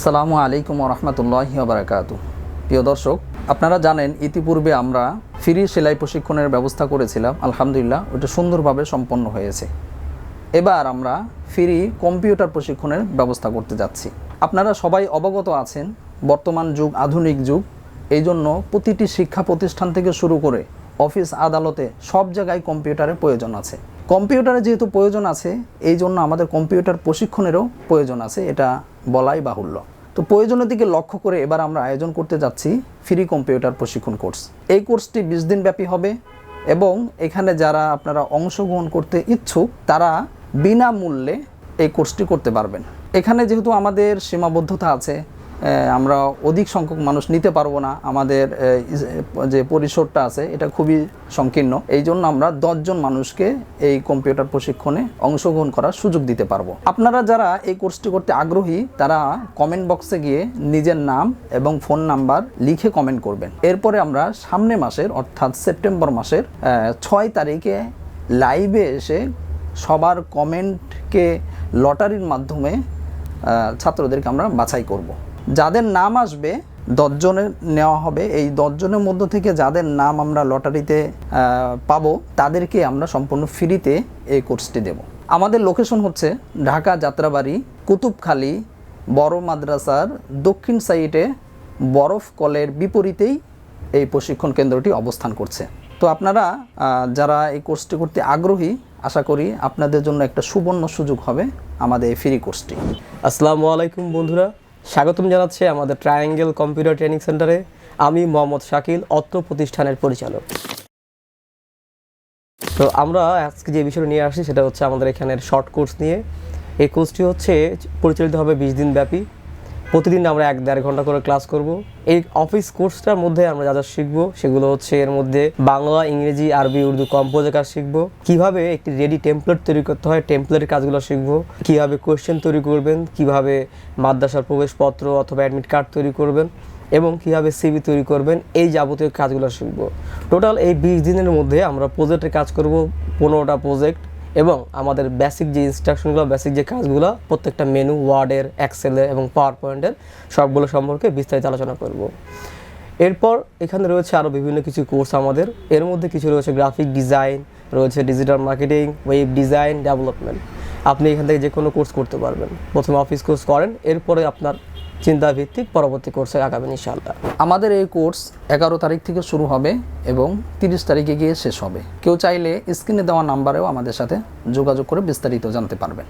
আসসালামু আলাইকুম রহমতুল্লাহি বারাকাতু। প্রিয় দর্শক, আপনারা জানেন ইতিপূর্বে আমরা ফ্রি সেলাই প্রশিক্ষণের ব্যবস্থা করেছিলাম। আলহামদুলিল্লাহ, ওটা সুন্দরভাবে সম্পন্ন হয়েছে। এবার আমরা ফ্রি কম্পিউটার প্রশিক্ষণের ব্যবস্থা করতে যাচ্ছি। আপনারা সবাই অবগত আছেন, বর্তমান যুগ আধুনিক যুগ। এই জন্য প্রতিটি শিক্ষা প্রতিষ্ঠান থেকে শুরু করে অফিস আদালতে সব জায়গায় কম্পিউটারের প্রয়োজন আছে। কম্পিউটারে যেহেতু প্রয়োজন আছে, এই জন্য আমাদের কম্পিউটার প্রশিক্ষণেরও প্রয়োজন আছে, এটা বলাই বাহুল্য। তো প্রয়োজনের দিকে লক্ষ্য করে এবার আমরা আয়োজন করতে যাচ্ছি ফ্রি কম্পিউটার প্রশিক্ষণ কোর্স। এই কোর্সটি 20 দিন ব্যাপী হবে এবং এখানে যারা আপনারা অংশগ্রহণ করতে ইচ্ছুক তারা বিনামূল্যে এই কোর্সটি করতে পারবেন। এখানে যেহেতু আমাদের সীমাবদ্ধতা আছে, আমরা অধিক সংখ্যক মানুষ নিতে পারবো না, আমাদের যে পরিসরটা আছে এটা খুবই সংকীর্ণ। এই জন্য আমরা 10 জন মানুষকে এই কম্পিউটার প্রশিক্ষণে অংশগ্রহণ করার সুযোগ দিতে পারবো। আপনারা যারা এই কোর্সটি করতে আগ্রহী তারা কমেন্ট বক্সে গিয়ে নিজের নাম এবং ফোন নাম্বার লিখে কমেন্ট করবেন। এরপরে আমরা সামনে মাসের অর্থাৎ সেপ্টেম্বর মাসের 6 তারিখে লাইভে এসে সবার কমেন্টকে লটারির মাধ্যমে ছাত্রদেরকে আমরা বাছাই করব। যাদের নাম আসবে 10 জনের নেওয়া হবে। এই 10 জনের মধ্য থেকে যাদের নাম আমরা লটারিতে পাবো তাদেরকে আমরা সম্পূর্ণ ফ্রিতে এই কোর্সটি দেব। আমাদের লোকেশন হচ্ছে ঢাকা যাত্রাবাড়ি কুতুবখালী বড় মাদ্রাসার দক্ষিণ সাইডে বরফ কলের বিপরীতেই এই প্রশিক্ষণ কেন্দ্রটি অবস্থান করছে। তো আপনারা যারা এই কোর্সটি করতে আগ্রহী, আশা করি আপনাদের জন্য একটা সুবর্ণ সুযোগ হবে আমাদের এই ফ্রি কোর্সটি। আসসালামু আলাইকুম বন্ধুরা, স্বাগতম জানাচ্ছি আমাদের ট্রায়াঙ্গেল কম্পিউটার ট্রেনিং সেন্টারে। আমি মোহাম্মদ শাকিল, অত্র প্রতিষ্ঠানের পরিচালক। তো আমরা আজকে যে বিষয়টা নিয়ে আসছি সেটা হচ্ছে আমাদের এখানের শর্ট কোর্স নিয়ে। এই কোর্সটি হচ্ছে পরিচালিত হবে 20 দিন ব্যাপী। প্রতিদিন আমরা 1-1.5 ঘন্টা করে ক্লাস করব। এই অফিস কোর্সটার মধ্যে আমরা যা যা শিখবো সেগুলো হচ্ছে এর মধ্যে বাংলা, ইংরেজি, আরবি, উর্দু কম্পোজের কাজ শিখবো, কিভাবে একটি রেডি টেমপ্লেট তৈরি করতে হয় টেমপ্লেটের কাজগুলো শিখবো, কিভাবে কোয়েশ্চেন তৈরি করবেন, কিভাবে মাদ্রাসার প্রবেশপত্র অথবা অ্যাডমিট কার্ড তৈরি করবেন এবং কিভাবে সিভি তৈরি করবেন, এই যাবতীয় কাজগুলো শিখবো। টোটাল এই 20 দিনের মধ্যে আমরা প্রজেক্টের কাজ করব 15টা প্রজেক্ট এবং আমাদের বেসিক যে ইনস্ট্রাকশনগুলো, বেসিক যে কাজগুলো, প্রত্যেকটা মেনু, ওয়ার্ডের, এক্সেলের এবং পাওয়ার পয়েন্টের সবগুলো সম্পর্কে বিস্তারিত আলোচনা করব। এরপর এখানে রয়েছে আরও বিভিন্ন কিছু কোর্স আমাদের। এর মধ্যে কিছু রয়েছে গ্রাফিক ডিজাইন, রয়েছে digital marketing, web design, development. আপনি এখান থেকে যে কোনো কোর্স করতে পারবেন। প্রথমে অফিস কোর্স করেন, এরপরে আপনার চিন্তাভিত্তিক পরবর্তী কোর্সে আগাবেন ইনশাআল্লাহ। আমাদের এই কোর্স 11 তারিখ থেকে শুরু হবে এবং 30 তারিখে গিয়ে শেষ হবে। কেউ চাইলে স্ক্রিনে দেওয়া নাম্বারেও আমাদের সাথে যোগাযোগ করে বিস্তারিত জানতে পারবেন।